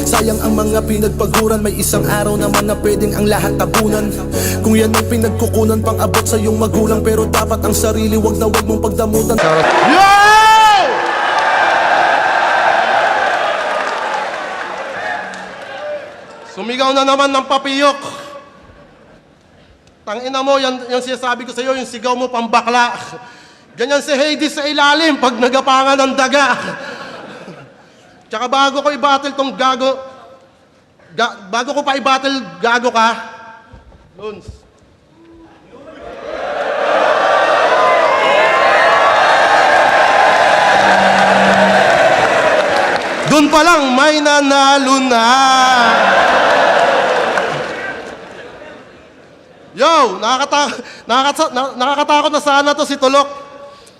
Sayang ang mga pinagpaguran, may isang araw naman na pwedeng ang lahat tabunan. Kung yan ang pinagkukunan pang abot sa iyong magulang, pero dapat ang sarili wag na wag mong pagdamutan. Yo! Sumigaw na naman ng papiyok. Tangina mo, yan yung sinasabi ko sa iyo, yung sigaw mo pambakla. Ganyan si Hades sa ilalim pag nagapangan ng daga. Tsaka bago ko i-battle tong bago ko pa i-battle gago ka, Lons. Doon pa lang may nanalo na. Yo, nakakatakot na sana to si Tulok.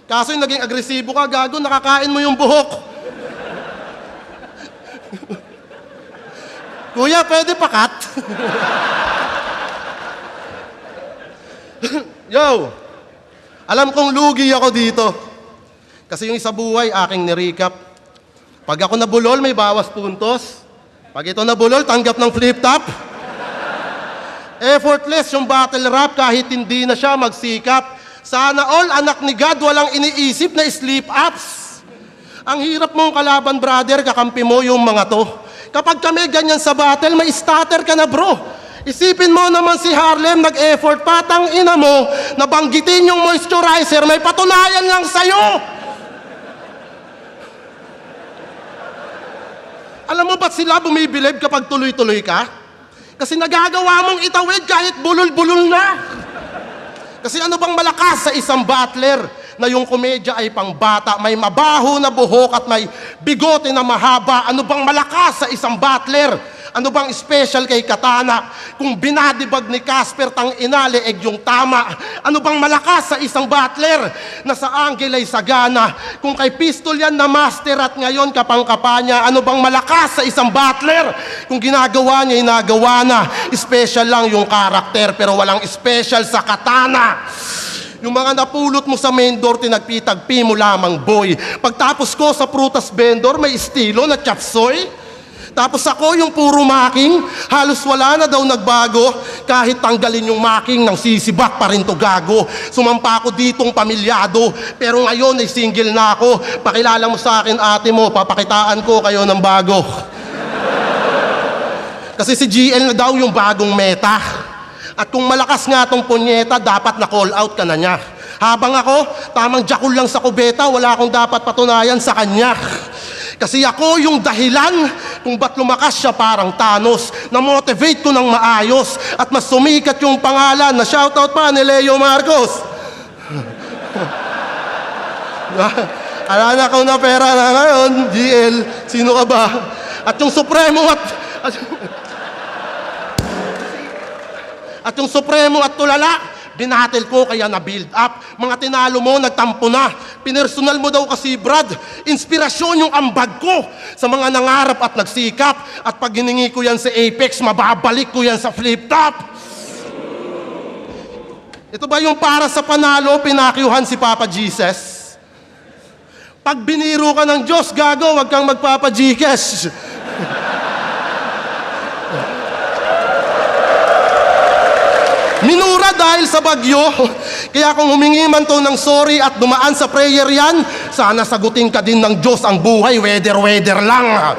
Kaso yung naging agresibo ka, gago, nakakain mo yung buhok. Kuya, pwede pakat? Yo, alam kong lugi ako dito. Kasi yung isa buhay, aking nirecap. Pag ako nabulol, may bawas puntos. Pag ito nabulol, tanggap ng flip-top. Effortless yung battle rap kahit hindi na siya magsikap. Sana all anak ni God walang iniisip na sleep-ups. Ang hirap mong kalaban, brother, kakampi mo yung mga to. Kapag kami ganyan sa battle, may starter ka na, bro. Isipin mo naman si Harlem, nag-effort, patang ina mo, nabanggitin yung moisturizer, may patunayan lang sa'yo. Alam mo ba't sila bumibilib kapag tuloy-tuloy ka? Kasi nagagawa mong itawid kahit bulol-bulol na. Kasi ano bang malakas sa isang battler na yung komedya ay pang bata, may mabaho na buhok at may bigote na mahaba? Ano bang malakas sa isang battler? Ano bang special kay Katana? Kung binadibag ni Casper, tang inaleeg yung tama. Ano bang malakas sa isang battler na sa angle ay sagana? Kung kay Pistol yan na master at ngayon kapangkapa niya, ano bang malakas sa isang battler? Kung ginagawa niya, inagawa na. Special lang yung karakter pero walang special sa Katana. Yung mga napulot mo sa main door, tinagpi-tagpi mo lamang, boy. Pagtapos ko sa prutas vendor, may estilo na chapsoy. Tapos ako yung puro making, halos wala na daw nagbago. Kahit tanggalin yung making, nang sisibak pa rin to gago. Sumampa ako ditong pamilyado, pero ngayon ay single na ako. Pakilala mo sa akin ate mo, papakitaan ko kayo ng bago. Kasi si GL na daw yung bagong meta. At kung malakas nga tong punyeta, dapat na call out ka na niya. Habang ako, tamang jakul lang sa kubeta, wala akong dapat patunayan sa kanya. Kasi ako yung dahilan kung ba't lumakas siya parang Thanos. Na-motivate ko ng maayos at mas sumikat yung pangalan na shoutout pa ni Leo Marcos. Alala ko na pera na ngayon, GL, sino ka ba? At yung Supremo at yung Supremo at tulala, binatel ko kaya na-build up. Mga tinalo mo, nagtampo na. Pinersonal mo daw kasi, Brad. Inspirasyon yung ambag ko sa mga nangarap at nagsikap. At pag hiningi ko yan sa Apex, mababalik ko yan sa flip-top. Ito ba yung para sa panalo, pinakyuhan si Papa Jesus? Pag biniro ka ng Diyos, gago, wag kang magpapa-Gcash. Minura dahil sa bagyo, kaya kung humingi man to ng sorry at dumaan sa prayer yan, sana sagutin ka din ng Diyos, ang buhay, weather lang.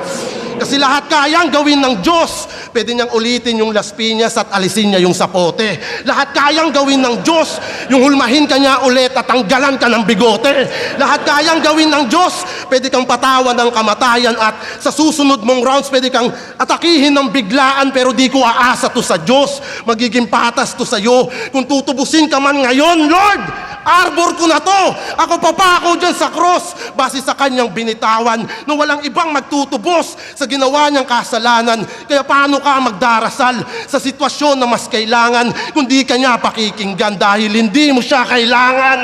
Kasi lahat kayang gawin ng Diyos. Pwede niyang ulitin yung Las Piñas at alisin niya yung sapote. Lahat kayang gawin ng Diyos. Yung hulmahin ka niya ulit at tanggalan ka ng bigote. Lahat kayang gawin ng Diyos. Pwede kang patawan ng kamatayan at sa susunod mong rounds, pwede kang atakihin ng biglaan pero di ko aasa to sa Diyos. Magiging patas to sa'yo. Kung tutubusin ka man ngayon, Lord, arbor ko na to. Ako papako dyan sa cross base sa kanyang binitawan na walang ibang magtutubos sa ginawa niyang kasalanan. Kaya paano ka magdarasal sa sitwasyon na mas kailangan kung di ka niya pakikinggan dahil hindi mo siya kailangan?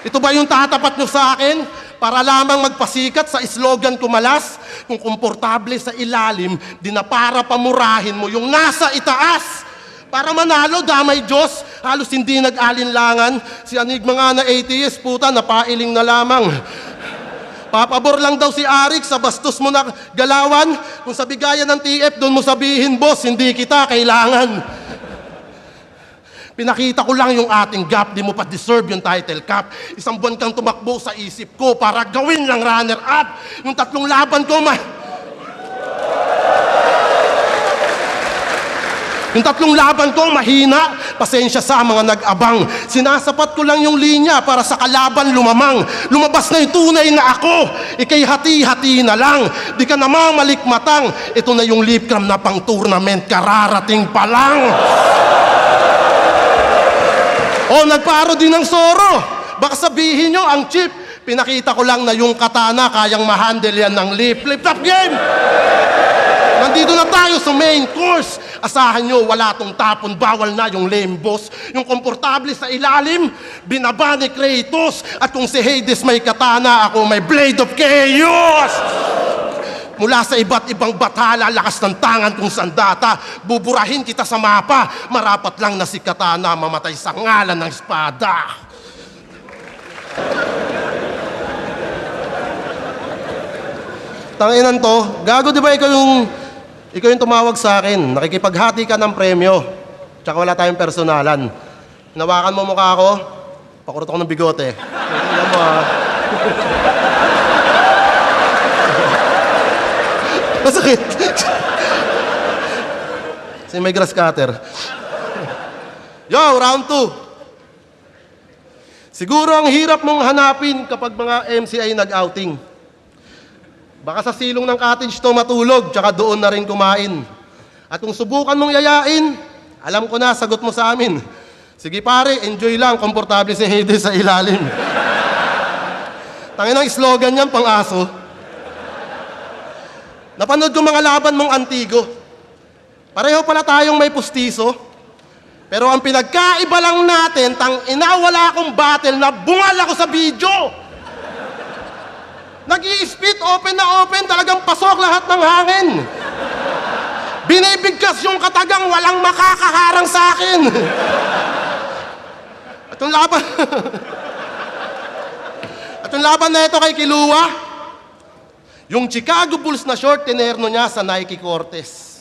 Ito ba yung tatapat niyo sa akin? Para lamang magpasikat sa slogan ko malas? Kung komportable sa ilalim, di na para pamurahin mo yung nasa itaas. Para manalo, damay Diyos, halos hindi nag-alinlangan. Si Enigma nga na atheist, puta, napailing na lamang. Papabor lang daw si Arik sa bastos mo na galawan. Kung sa bigayan ng TF, doon mo sabihin, boss, hindi kita kailangan. Pinakita ko lang yung ating gap, di mo pa deserve yung title cup. Isang buwan kang tumakbo sa isip ko para gawin lang runner-up. Yung 3 laban ko, Yung 3 laban ko, mahina. Pasensya sa mga nag-abang. Sinasapat ko lang yung linya para sa kalaban lumamang. Lumabas na yung tunay na ako. Ika'y hati-hati na lang. Di ka namang malikmatang. Ito na yung lip cam na pang tournament. Kararating pa lang. O, nagparo din ng Soro. Baka sabihin nyo, ang chip. Pinakita ko lang na yung katana kayang ma-handle yan ng lip. Flip-top game! Nandito na tayo sa main course. Asahan nyo, wala tong tapon, bawal na yung lame boss. Yung komportable sa ilalim, binaba ni Kratos. At kung si Hades may katana, ako may Blade of Chaos! Mula sa iba't ibang batala, lakas ng tangan kung sandata. Buburahin kita sa mapa. Marapat lang na si katana mamatay sa ngalan ng espada. Tanginan to, gago di ba ikaw yung tumawag sa akin, nakikipaghati ka ng premyo, tsaka wala tayong personalan. Hinawakan mo mukha ko, pakurot ako ng bigote. Tingnan mo ha. Masakit. Kasi may grass cutter. Yo, round 2. Siguro ang hirap mong hanapin kapag mga MC ay nag-outing. Baka sa silong ng cottage to matulog, tsaka doon na rin kumain. At kung subukan mong yayain, alam ko na, sagot mo sa amin. Sige pare, enjoy lang, komportable si Hades sa ilalim. Tangin ang slogan yan, pang aso. Napanood ko mga laban mong antigo. Pareho pala tayong may pustiso. Pero ang pinagkaiba lang natin, wala akong battle na bungal ako sa video. Nag-i-spit, open na open, talagang pasok lahat ng hangin. Binibigkas yung katagang, walang makakaharang sa akin. At yung laban na ito kay Kilua, yung Chicago Bulls na short, tinerno niya sa Nike Cortez.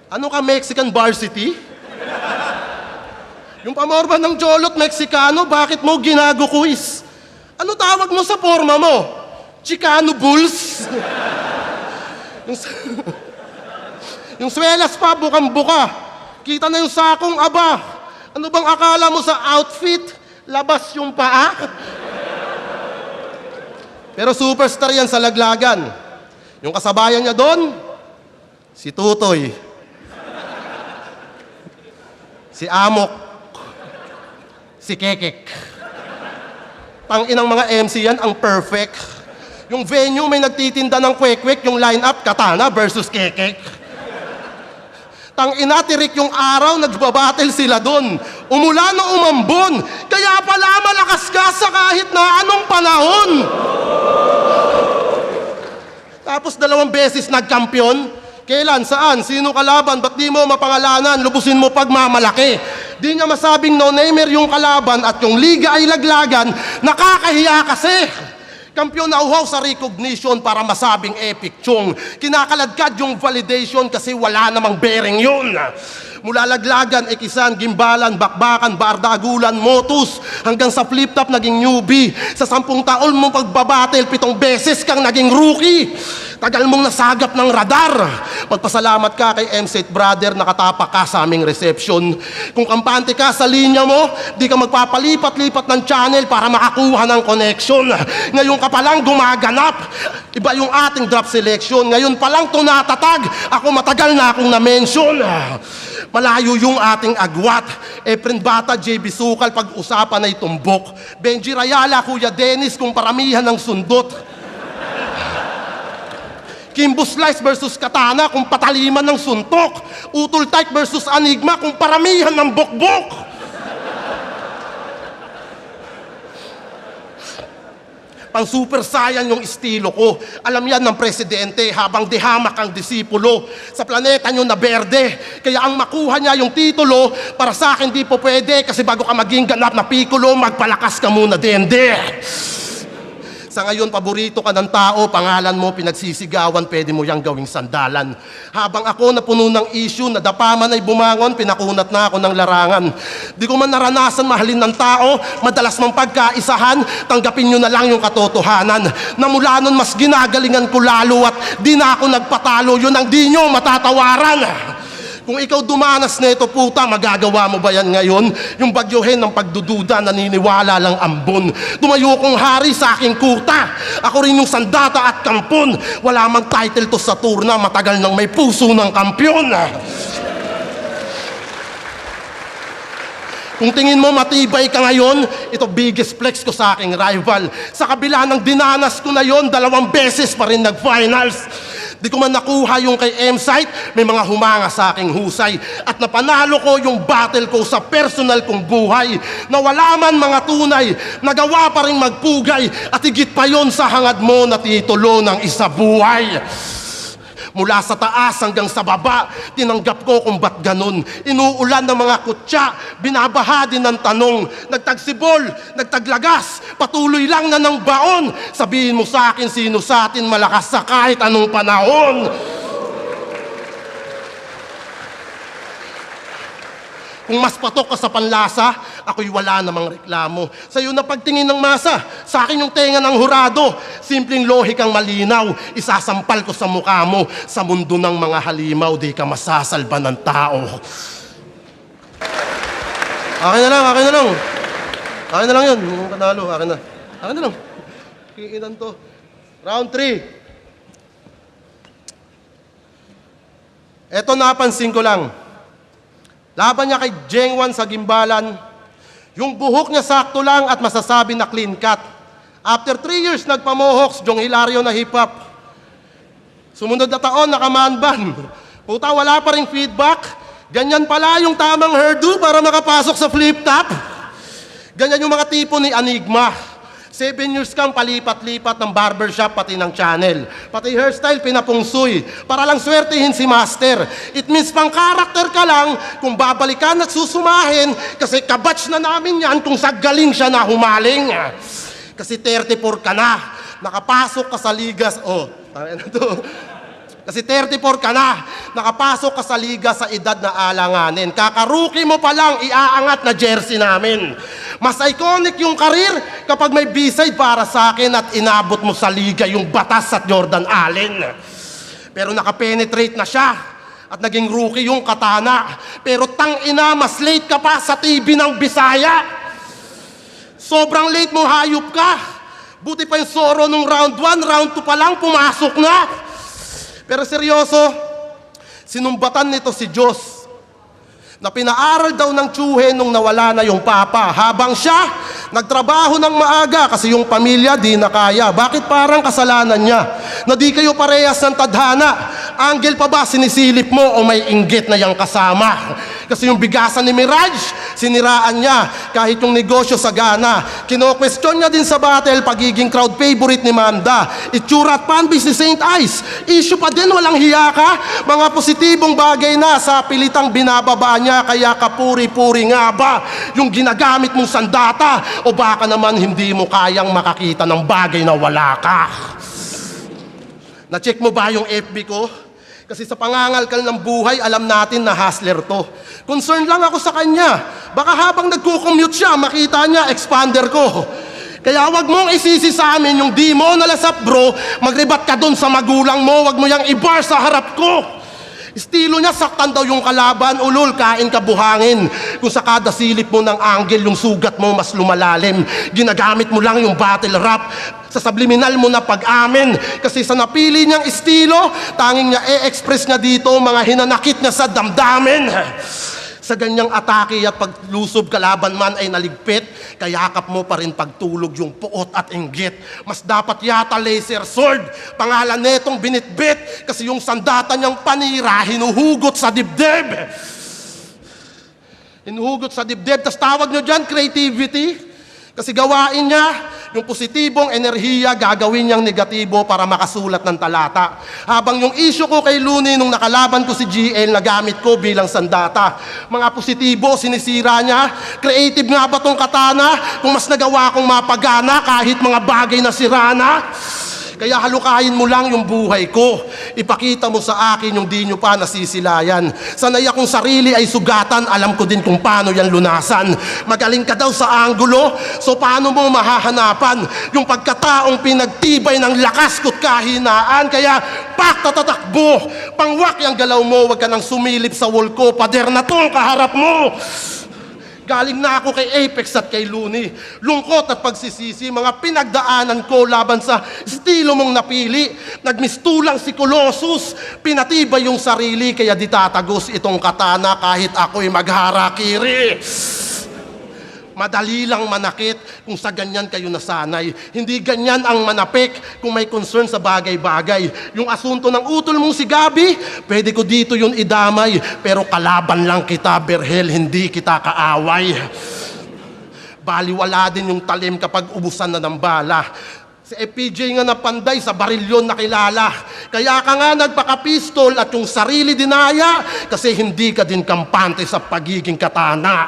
Ano ka, Mexican varsity? Yung pamorba ng Jolot, Mexicano, bakit mo ginago-quiz? Ano tawag mo sa forma mo? Chicano Bulls? yung swelas pa, bukang-buka. Kita na yung sakong aba. Ano bang akala mo sa outfit? Labas yung paa? Pero superstar yan sa laglagan. Yung kasabayan niya doon, si Tutoy. Si Amok. Si Kekek. Tanginang mga MC yan, ang perfect. Yung venue may nagtitinda ng kwek-kwek, yung line-up, Katana versus Kekek. Tangina, tirik yung araw, nagbabattle sila doon. Umulan o umambon. Kaya pala malakas ka sa kahit na anong panahon. Tapos 2 beses nagkampiyon. Kailan? Saan? Sino kalaban? Ba't di mo mapangalanan? Lubusin mo pagmamalaki. Di niya masabing no-namer yung kalaban at yung liga ay laglagan. Nakakahiya kasi. Kampiyon na uhaw sa recognition para masabing epic chong. Kinakaladkad yung validation kasi wala namang bearing yun. Mula laglagan, ekisan, gimbalan, bakbakan, bardagulan, motus, hanggang sa flip-top naging newbie. Sa 10 taon mong pagbabattle, 7 beses kang naging rookie. Tagal mong nasagap ng radar. Magpasalamat ka kay M-Set Brother, nakatapak ka sa aming reception. Kung kampante ka sa linya mo, di ka magpapalipat-lipat ng channel para makakuha ng connection. Ngayon ka palang gumaganap. Iba yung ating drop selection. Ngayon palang tunatatag. Ako matagal na akong na-mention. Malayo yung ating agwat. Efren Bata, JB Sukal, pag-usapan ay tumbok. Benji Rayala, Kuya Dennis, kung paramihan ng sundot. Kimbo Slice versus Katana, kung pataliman ng suntok. Utol Type versus Enigma, kung paramihan ng bokbok. Pang super saiyan yung estilo ko. Alam yan ng presidente habang dihamak ang disipulo. Sa planeta nyo na berde. Kaya ang makuha niya yung titulo, para sa akin di po pwede. Kasi bago ka maging ganap na pikulo, magpalakas ka muna, dende. Sa ngayon, paborito ka ng tao, pangalan mo, pinagsisigawan, pwede mo yang gawing sandalan. Habang ako napuno ng issue, nadapa man ay bumangon, pinakunat na ako ng larangan. Di ko man naranasan mahalin ng tao, madalas mang pagkaisahan, tanggapin nyo na lang yung katotohanan. Na mula nun, mas ginagalingan ko lalo at di na ako nagpatalo, yun ang di nyo matatawaran. Kung ikaw dumanas na ito, puta, magagawa mo ba yan ngayon? Yung bagyohin ng pagdududa, naniniwala lang ambon. Tumayo kong hari sa aking kuta. Ako rin yung sandata at kampon. Wala mang title to sa turna, matagal nang may puso ng kampyon. Kung tingin mo matibay ka ngayon, ito biggest flex ko sa aking rival. Sa kabila ng dinanas ko na yon, 2 beses pa rin nag-finals. Di ko man nakuha yung kay M-Site, may mga humanga sa aking husay. At napanalo ko yung battle ko sa personal kong buhay. Na wala man mga tunay, nagawa pa rin magpugay. At higit pa yon sa hangad mo na titulo ng isa buhay. Mula sa taas hanggang sa baba, tinanggap ko kung ba't ganun. Inuulan ng mga kutya, binabaha din ng tanong. Nagtagsibol, nagtaglagas, patuloy lang na ng baon. Sabihin mo sa akin, sino sa atin malakas sa kahit anong panahon. Kung mas patok ka sa panlasa, ako'y wala namang reklamo. Sa'yo na pagtingin ng masa, sa akin yung tenga ng hurado. Simpleng lohikang malinaw, isasampal ko sa mukha mo. Sa mundo ng mga halimaw, di ka masasalba ng tao. Akin na lang, akin na lang. Akin na lang yun, yung panalo, akin na. Akin na lang. Kikinan to. Round 3. Eto napansin ko lang. Laban niya kay Jengwan sa Gimbalan. Yung buhok niya sakto lang at masasabi na clean cut. After 3 years, nagpamohoks, Jong Hilario na hip-hop. Sumunod na taon, nakamanban. Puta, wala pa ring feedback. Ganyan pala yung tamang hairdo para makapasok sa flip-top. Ganyan yung mga tipo ni Enigma. 7 years kang palipat-lipat ng barbershop pati ng channel. Pati hairstyle pinapungsoy para lang swertihin si Master. It means pang karakter ka lang kung babalikan at susumahin kasi kabatch na namin yan kung sa galing siya na humaling. Kasi 34 ka na, nakapasok ka sa ligas. Oh, tayo na to. Kasi 34 ka na, nakapasok ka sa liga sa edad na alanganin. Kakaruki mo pa lang, iaangat na jersey namin. Mas iconic yung karir kapag may B-side para sa akin at inabot mo sa liga yung batas at Jordan Allen. Pero nakapenetrate na siya at naging rookie yung Katana. Pero tangina, mas late ka pa sa TV ng Bisaya. Sobrang late mo, hayop ka. Buti pa yung Soro nung round 1, round 2 pa lang, pumasok na. Pero seryoso, sinumbatan nito si Diyos na pinaaral daw ng tsuhe nung nawala na yung papa. Habang siya, nagtrabaho ng maaga kasi yung pamilya di na kaya. Bakit parang kasalanan niya? Na di kayo parehas ng tadhana. Anggel pa ba sinisilip mo o may inggit na yang kasama? Kasi yung bigasan ni Mirage, siniraan niya kahit yung negosyo sagana. Kino-question niya din sa battle pagiging crowd favorite ni Manda. Itsura at fanbase ni St. Ice. Issue pa din, walang hiya ka. Mga positibong bagay na sa pilitang binababa niya. Kaya kapuri-puri nga ba yung ginagamit mong sandata? O baka naman hindi mo kayang makakita ng bagay na wala ka? Na-check mo ba yung FB ko? Kasi sa pangangalkal ng buhay, alam natin na hustler to. Concern lang ako sa kanya. Baka habang nagko-commute siya, makita niya, expander ko. Kaya wag mong isisi sa amin yung di mo nalasap bro, magribat ka dun sa magulang mo, wag mo yang i-bar sa harap ko. Estilo niya, saktan daw yung kalaban, ulol, kain ka buhangin. Kung sa kada silip mo ng angle, yung sugat mo mas lumalalim. Ginagamit mo lang yung battle rap sa subliminal mo na pag-amin. Kasi sa napili niyang estilo, tanging niya e-express niya dito mga hinanakit niya sa damdamin. Sa ganyang atake at paglusob kalaban man ay naligpit, kayakap mo pa rin pagtulog yung puot at inggit. Mas dapat yata laser sword, pangalan netong binitbit, kasi yung sandata niyang panira, hinuhugot sa dibdib. Hinuhugot sa dibdib, tas tawag nyo dyan, creativity. Kasi gawain niya, Yung positibong enerhiya gagawin niyang negatibo para makasulat ng talata. Habang yung issue ko kay Looney nung nakalaban ko si GL, nagamit ko bilang sandata. Mga positibo, sinisira niya. Creative nga ba tong katana? Kung mas nagawa kong mapagana kahit mga bagay na sirana. Kaya halukayin mo lang yung buhay ko. Ipakita mo sa akin yung di nyo pa nasisilayan. Sanay akong sarili ay sugatan, alam ko din kung paano yan lunasan. Magaling ka daw sa anggulo, so paano mo mahahanapan yung pagkataong pinagtibay ng lakas ko't kahinaan. Kaya pak, tatatakbo, pangwak yung galaw mo, wag ka nang sumilip sa wall ko, pader na tong kaharap mo. Galing na ako kay Apex at kay Looney. Lungkot at pagsisisi, mga pinagdaanan ko laban sa estilo mong napili. Nagmistulang si Colossus, pinatibay yung sarili, kaya di tatagos itong katana kahit ako'y magharakiri. Madali lang manakit kung sa ganyan kayo nasanay. Hindi ganyan ang manapik kung may concern sa bagay-bagay. Yung asunto ng utol mong si Gabi, pwede ko dito yun idamay. Pero kalaban lang kita, Berhel, hindi kita kaaway. Baliwala din yung talim kapag ubusan na ng bala. Si FPJ nga na panday sa barilyon na kilala. Kaya ka nga nagpaka-pistol at yung sarili dinaya kasi hindi ka din kampante sa pagiging katana.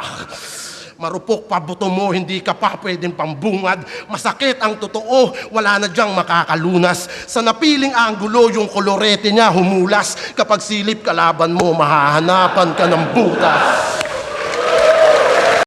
Marupok pa buto mo, hindi ka pa pwedeng pambungad. Masakit ang totoo, wala na diyang makakalunas. Sa napiling anggulo, yung kolorete niya humulas. Kapag silip kalaban mo, mahahanapan ka ng butas.